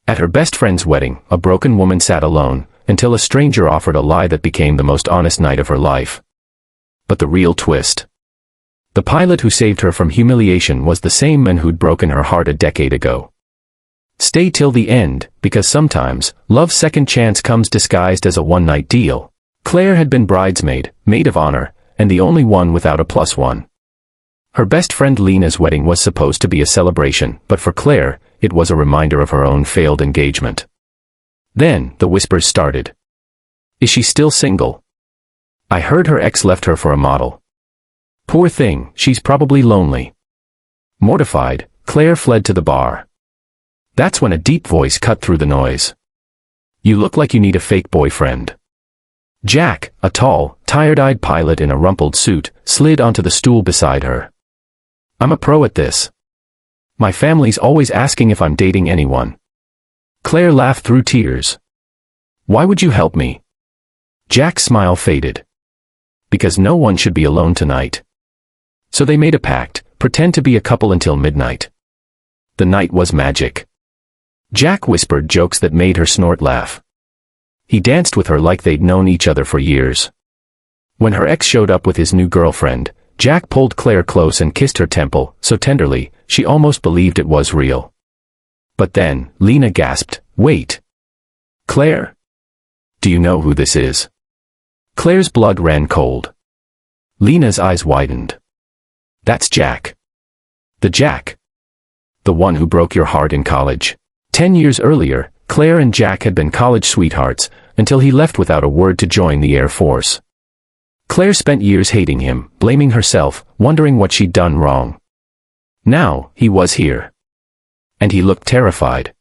At her best friend's wedding, a broken woman sat alone, until a stranger offered a lie that became the most honest night of her life. But the real twist. The pilot who saved her from humiliation was the same man who'd broken her heart a decade ago. Stay till the end, because sometimes, love's second chance comes disguised as a one-night deal. Claire had been bridesmaid, maid of honor, and the only one without a +1. Her best friend Lena's wedding was supposed to be a celebration, but for Claire, it was a reminder of her own failed engagement. Then, the whispers started. Is she still single? I heard her ex left her for a model. Poor thing, she's probably lonely. Mortified, Claire fled to the bar. That's when a deep voice cut through the noise. You look like you need a fake boyfriend. Jack, a tall, tired-eyed pilot in a rumpled suit, slid onto the stool beside her. I'm a pro at this. My family's always asking if I'm dating anyone. Claire laughed through tears. Why would you help me? Jack's smile faded. Because no one should be alone tonight. So they made a pact, pretend to be a couple until midnight. The night was magic. Jack whispered jokes that made her snort laugh. He danced with her like they'd known each other for years. When her ex showed up with his new girlfriend, Jack pulled Claire close and kissed her temple, so tenderly, she almost believed it was real. But then, Lena gasped, Wait. Claire? Do you know who this is? Claire's blood ran cold. Lena's eyes widened. That's Jack. The Jack. The one who broke your heart in college. 10 years earlier, Claire and Jack had been college sweethearts, until he left without a word to join the Air Force. Claire spent years hating him, blaming herself, wondering what she'd done wrong. Now, he was here. And he looked terrified.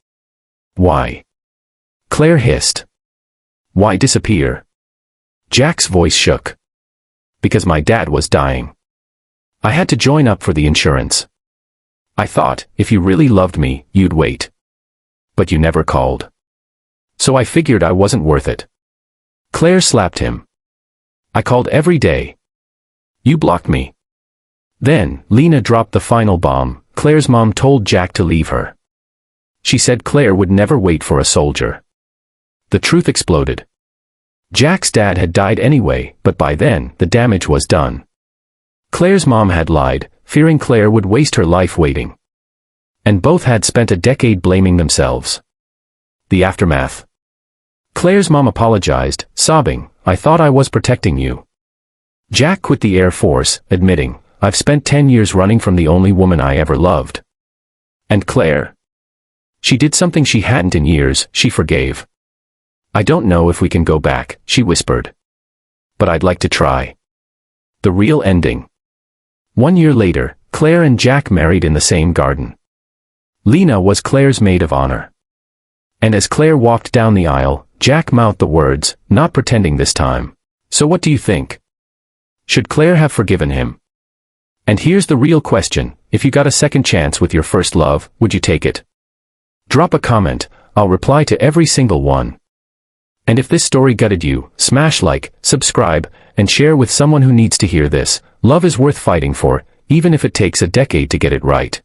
Why? Claire hissed. Why disappear? Jack's voice shook. Because my dad was dying. I had to join up for the insurance. I thought, if you really loved me, you'd wait. But you never called. So I figured I wasn't worth it. Claire slapped him. I called every day. You blocked me. Then, Lena dropped the final bomb. Claire's mom told Jack to leave her. She said Claire would never wait for a soldier. The truth exploded. Jack's dad had died anyway, but by then, the damage was done. Claire's mom had lied, fearing Claire would waste her life waiting. And both had spent a decade blaming themselves. The aftermath. Claire's mom apologized, sobbing, I thought I was protecting you. Jack quit the Air Force, admitting, I've spent 10 years running from the only woman I ever loved. And Claire? She did something she hadn't in years, she forgave. I don't know if we can go back, she whispered. But I'd like to try. The real ending. 1 year later, Claire and Jack married in the same garden. Lena was Claire's maid of honor. And as Claire walked down the aisle, Jack mouthed the words, not pretending this time. So what do you think? Should Claire have forgiven him? And here's the real question, if you got a second chance with your first love, would you take it? Drop a comment, I'll reply to every single one. And if this story gutted you, smash like, subscribe, and share with someone who needs to hear this. Love is worth fighting for, even if it takes a decade to get it right.